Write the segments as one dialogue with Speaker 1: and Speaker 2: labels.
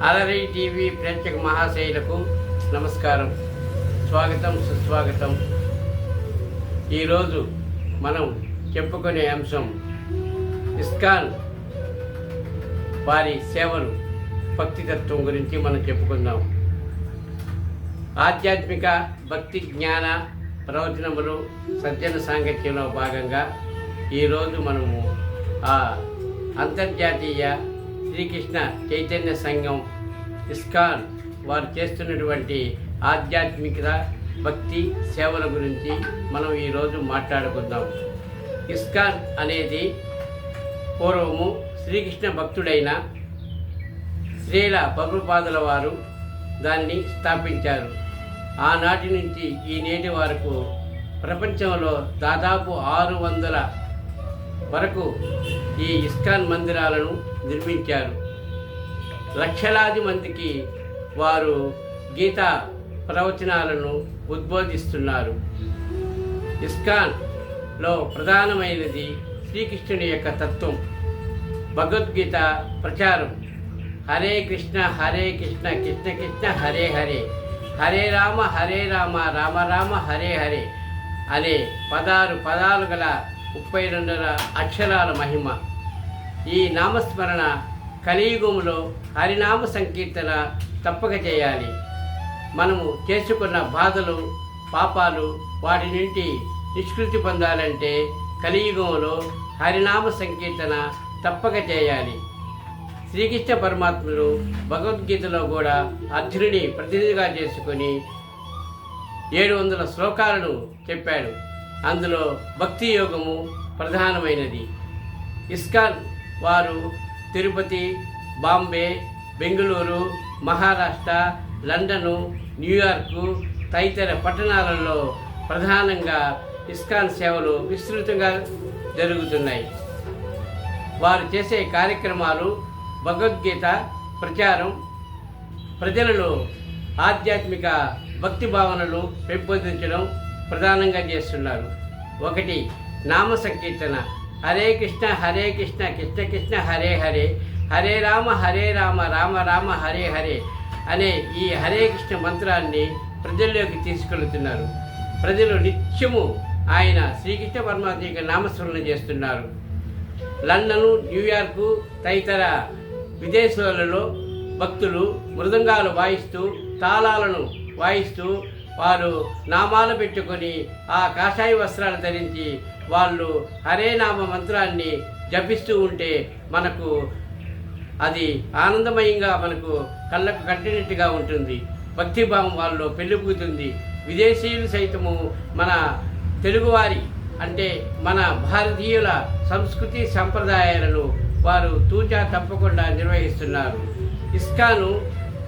Speaker 1: అలరి టీవీ ప్రేక్షక మహాశైలకు నమస్కారం, స్వాగతం, సుస్వాగతం. ఈరోజు మనం చెప్పుకునే అంశం ఇస్కాన్ వారి సేవలు, భక్తితత్వం గురించి మనం చెప్పుకుందాం. ఆధ్యాత్మిక భక్తి జ్ఞాన ప్రవచనములు సజ్జన సాంగత్యంలో భాగంగా ఈరోజు మనము అంతర్జాతీయ శ్రీకృష్ణ చైతన్య సంఘం ఇస్కాన్ వారు చేస్తున్నటువంటి ఆధ్యాత్మిక భక్తి సేవల గురించి మనం ఈరోజు మాట్లాడుకుందాం. ఇస్కాన్ అనేది పూర్వము శ్రీకృష్ణ భక్తుడైన శ్రీల ప్రభుపాదుల వారు దాన్ని స్థాపించారు. ఆనాటి నుంచి ఈ నేటి వరకు ప్రపంచంలో దాదాపు 600 వరకు ఈ ఇస్కాన్ మందిరాలను నిర్మించారు. లక్షలాది మందికి వారు గీతా ప్రవచనాలను ఉద్బోధిస్తున్నారు. ఇస్కాన్లో ప్రధానమైనది శ్రీకృష్ణుని యొక్క తత్వం, భగవద్గీత ప్రచారం. హరే కృష్ణ కృష్ణ కృష్ణ హరే హరే, హరే రామ రామ రామ హరే హరే అనే 16 పదాలు గల 32 అక్షరాల మహిమ. ఈ నామస్మరణ కలియుగంలో హరినామ సంకీర్తన తప్పక చేయాలి. మనము చేసుకున్న బాధలు, పాపాలు వాటి నుండి నిష్కృతి పొందాలంటే కలియుగంలో హరినామ సంకీర్తన తప్పక చేయాలి. శ్రీకృష్ణ పరమాత్ముడు భగవద్గీతలో కూడా అర్జునుని ప్రతినిధిగా చేసుకొని 700 శ్లోకాలను చెప్పాడు. అందులో భక్తి యోగము ప్రధానమైనది. ఇస్కాన్ వారు తిరుపతి, బాంబే, బెంగళూరు, మహారాష్ట్ర, లండను, న్యూయార్కు తదితర పట్టణాలలో ప్రధానంగా ఇస్కాన్ సేవలు విస్తృతంగా జరుగుతున్నాయి. వారు చేసే కార్యక్రమాలు భగవద్గీత ప్రచారం, ప్రజలలో ఆధ్యాత్మిక భక్తి భావనలు పెంపొందించడం ప్రధానంగా చేస్తున్నారు. 1 నామ సంకీర్తన. హరే కృష్ణ కృష్ణ కృష్ణ హరే హరే, హరే రామ రామ రామ హరే హరే అనే ఈ హరే కృష్ణ మంత్రాన్ని ప్రజల్లోకి తీసుకెళ్తున్నారు. ప్రజలు నిత్యము ఆయన శ్రీకృష్ణ పరమాత్మ యొక్క నామస్మరణ చేస్తున్నారు. లండను, న్యూయార్కు తదితర విదేశాలలో భక్తులు మృదంగాలు వాయిస్తూ, తాళాలను వాయిస్తూ వారు నామాలు పెట్టుకొని ఆ కాషాయ వస్త్రాలు ధరించి వాళ్ళు హరే నామ మంత్రాన్ని జపిస్తూ ఉంటే మనకు అది ఆనందమయంగా మనకు కళ్ళకు కట్టినట్టుగా ఉంటుంది. భక్తిభావం వాళ్ళలో పెళ్ళిపుతుంది. విదేశీయులు సైతము మన తెలుగువారి అంటే మన భారతీయుల సంస్కృతి సంప్రదాయాలను వారు తూచా తప్పకుండా నిర్వహిస్తున్నారు. ఇస్కాను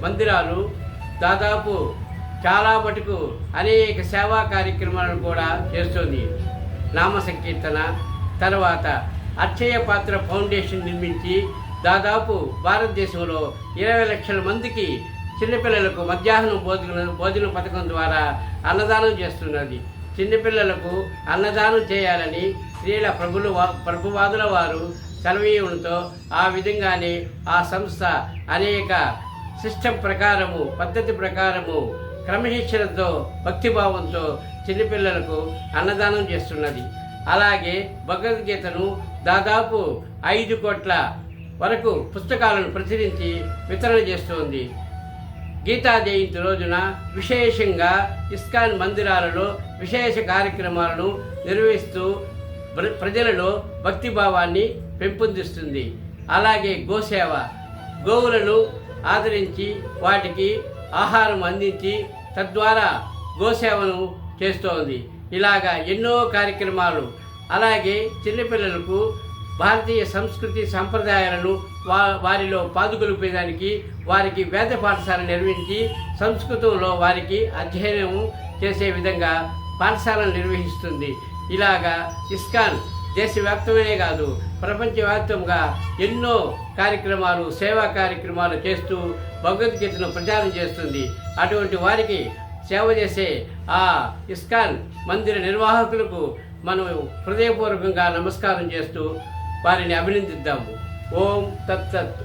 Speaker 1: మందిరాలు దాదాపు చాలా మటుకు అనేక సేవా కార్యక్రమాలను కూడా చేస్తుంది. నామ సంకీర్తన తర్వాత అక్షయ పాత్ర ఫౌండేషన్ నిర్మించి దాదాపు భారతదేశంలో 20 లక్షల మందికి చిన్నపిల్లలకు మధ్యాహ్నం భోజన పథకం ద్వారా అన్నదానం చేస్తున్నది. చిన్నపిల్లలకు అన్నదానం చేయాలని శ్రీల ప్రభువాదుల వారు సెలవీయడంతో ఆ విధంగానే ఆ సంస్థ అనేక సిస్టమ్ ప్రకారము, పద్ధతి ప్రకారము, క్రమశిక్షణతో, భక్తిభావంతో చిన్నపిల్లలకు అన్నదానం చేస్తున్నది. అలాగే భగవద్గీతను దాదాపు 5 కోట్ల వరకు పుస్తకాలను ప్రచురించి వితరణ చేస్తోంది. గీతా జయంతి రోజున విశేషంగా ఇస్కాన్ మందిరాలలో విశేష కార్యక్రమాలను నిర్వహిస్తూ ప్రజలలో భక్తిభావాన్ని పెంపొందిస్తుంది. అలాగే గోసేవ, గోవులను ఆదరించి వాటికి ఆహారం అందించి తద్వారా గోసేవను చేస్తోంది. ఇలాగా ఎన్నో కార్యక్రమాలు. అలాగే చిన్నపిల్లలకు భారతీయ సంస్కృతి సంప్రదాయాలను వారిలో పాదుకొలిపేదానికి వారికి వేద పాఠశాల నిర్వహించి సంస్కృతంలో వారికి అధ్యయనం చేసే విధంగా పాఠశాలను నిర్వహిస్తుంది. ఇలాగా ఇస్కాన్ దేశవ్యాప్తమే కాదు ప్రపంచవ్యాప్తంగా ఎన్నో కార్యక్రమాలు, సేవా కార్యక్రమాలు చేస్తూ భగవద్గీతను ప్రచారం చేస్తుంది. అటువంటి వారికి సేవ చేసే ఆ ఇస్కాన్ మందిర నిర్వాహకులకు మనం హృదయపూర్వకంగా నమస్కారం చేస్తూ వారిని అభినందిద్దాము. ఓం తత్సత్.